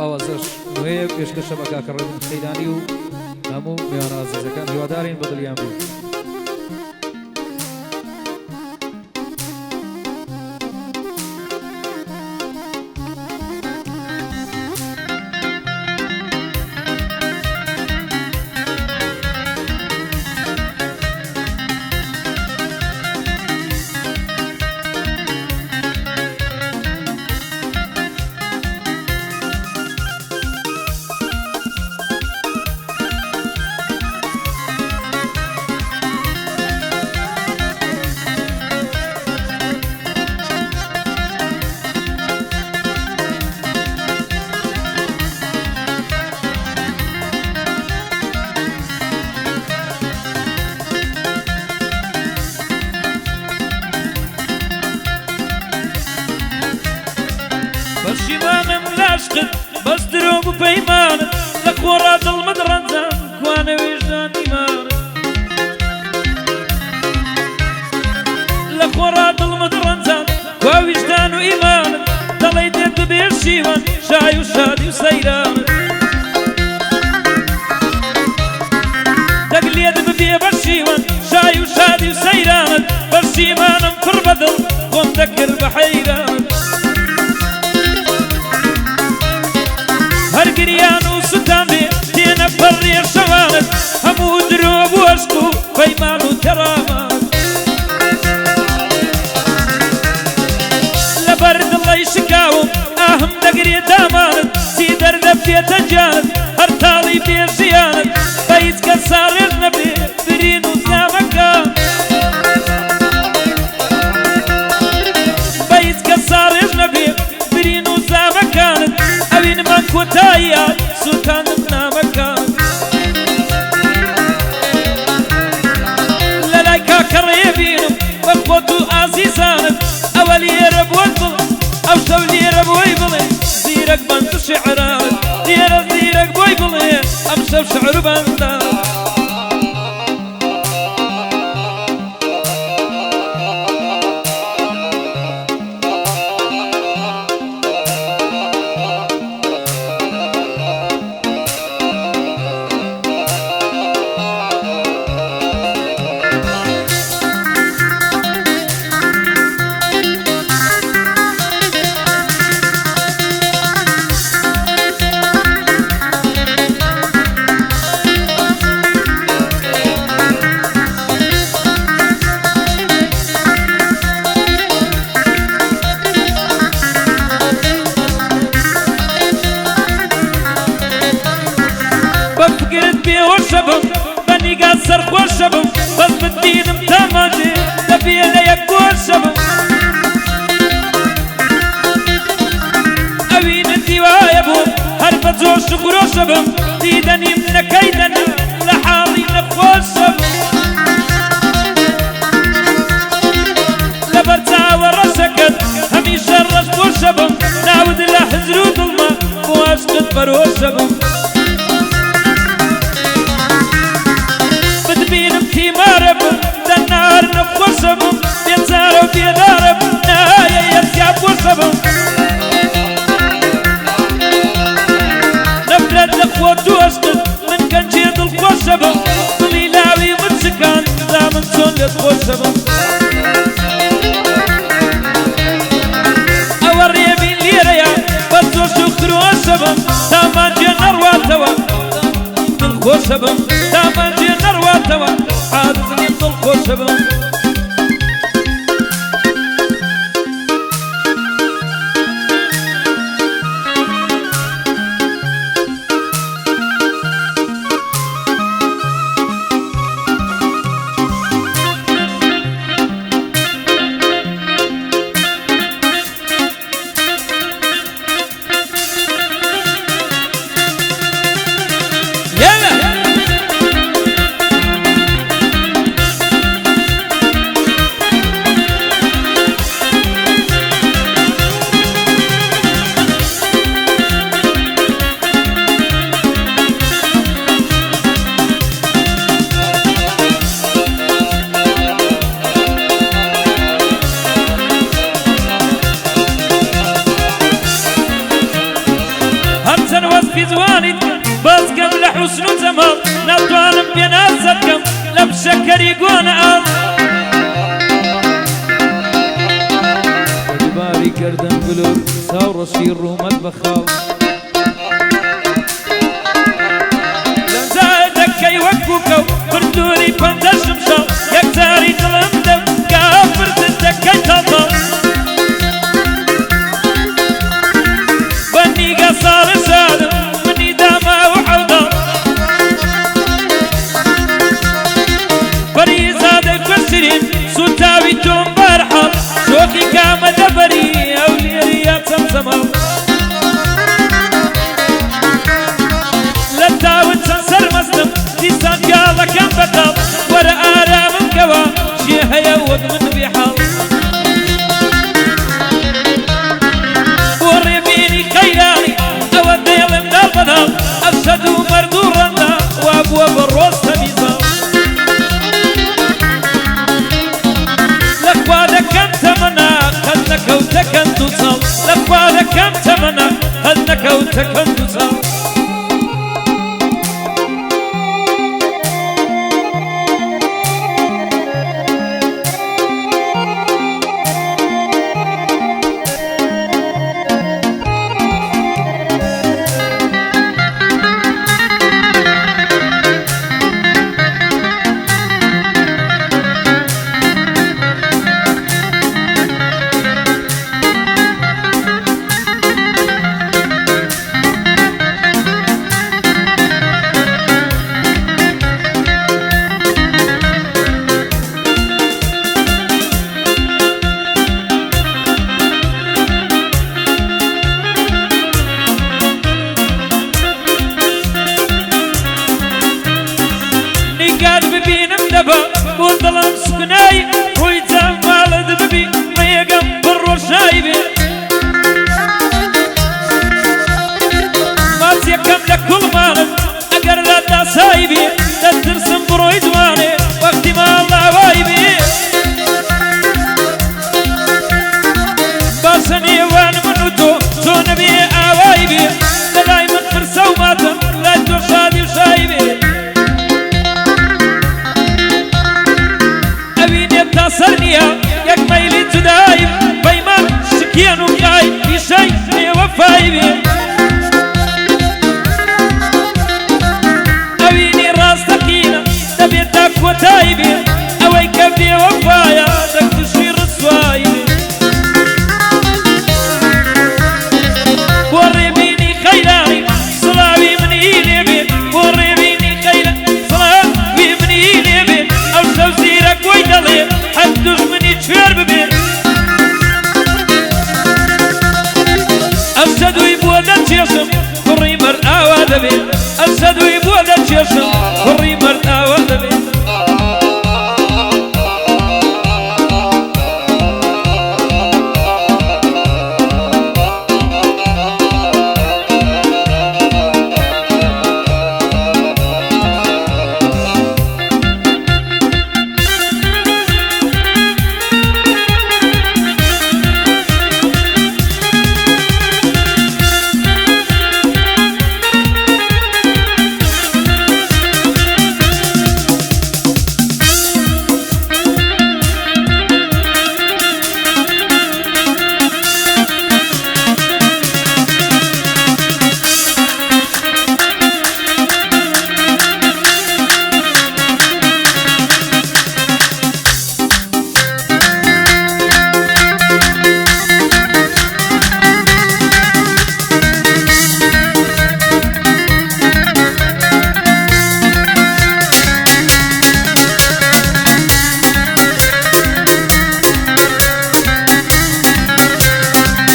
ئاوازش نوێیە پێشکەشە بە کاکەڕێبن خەیرانی و هەموو میوانە عەزیزەکان هیوادارین بەدڵیان بێت. پشیمانم لاشقت بەس درۆ بپەیمانت لە خۆڕا دڵمت ڕەنجان کوانە وێژدان ئیمانت لە خۆڕا دڵمت ڕەنجان کوا ویژدان و ئیمانت دەڵێی دێت ببێ شیوان شای و شادی و سەیرانت دەگلێت ببێ بە شیوان شای و شادی و سەیرانت پشیمانم پڕ بەدڵ خۆم دەکرد بە حەیرانت هەر گریان و سوتان بێ تێنە پەڕێ شەوانت هەموو درۆ بوو عەشق و پەیمان و کەرامات لەبەر دڵی شکاوم ئاهم دەگرێ دامانت چی دەردە بێتە جانت هەر تاڵی بێ ژیانت بە هیچ کەس ساڵێژ نەبێ برین و زامەکان بە هیچ کەس ساڵێژ نەبێ برین و زامەکانت ئەوینمان کۆتاییە سوتاندم نامەکان لە لای کاکەڕێ بینم بە خۆت و ئازیزانت ئەوە لێرە بۆت بڵێ ئەو شەو لێرە بۆی بڵێ زیرەک بەند و شیعرانت لێرە زیرەک بۆی بڵێ ئەم شەو شیعر بەندان بفكرت بيه وشبم بني قاد سرخ وشبم بس بتبينم تماجي تبيه ليك وشبم اوين الدوايا بون هربت جوش غرو شبم ديدني من كيدنا لحالي نخوش شبم لبرتا ورشكت هميشه الرشد وشبم نعود لحزر وظلمة واشقد برو شبم بتبينم تيمارب دنار نفوشبم بيزارو بيدارب نهاية يرجع بوشبم نفرد لخوت واشقد من كان جيد الخوشبم ضليلاوي متسكان زامن سولت خوشبم أوري من ليريا بسوش وخروشبم تامان جنر واتوا خوشبم تامان جنر واتوا حادثني بطل خوشبم وەرزی جوانی بەزگەم لە حوسن و جەماڵ ناتوانم پێناسە بکەم لە پشەکەری گۆنە ئاڵ بەدوباری گەردەن بلور ساوڕەشی ڕوومەت بەخاو لەمجا دەکەی وەکو کەو پردووری پەنجەشم شەو یەکجاری دڵم دەو کافرتت دەکەی تەڵتەڵ بەنیگە ساڵە شادم منی داما و حەودەڵ بەریزادەی کوشرین سوتاوی تۆم بەرحەڵ شۆخی کامە دەبەری ئەو لێریە چەمچەمەڵ لە تاون چەند سەرمەستم دیسان گاڵەکەم بەتاڵ وەرە ئارامم کەوە شێ هەیە وەک من بێحاڵ بۆ ڕێبینی خەیراڵی ئەوە دێڵم داڵ بەداڵ ئەفسەد و مەرد و ڕەندا وا بووە بە ڕۆستە میزاڵ لەخوا دەکەم تەمەنا هەل نەکەوتەکەن دوو چاڵ لەخوا دەکەم تەمەنا هەل نەکەوتەکەن دوو چاڵ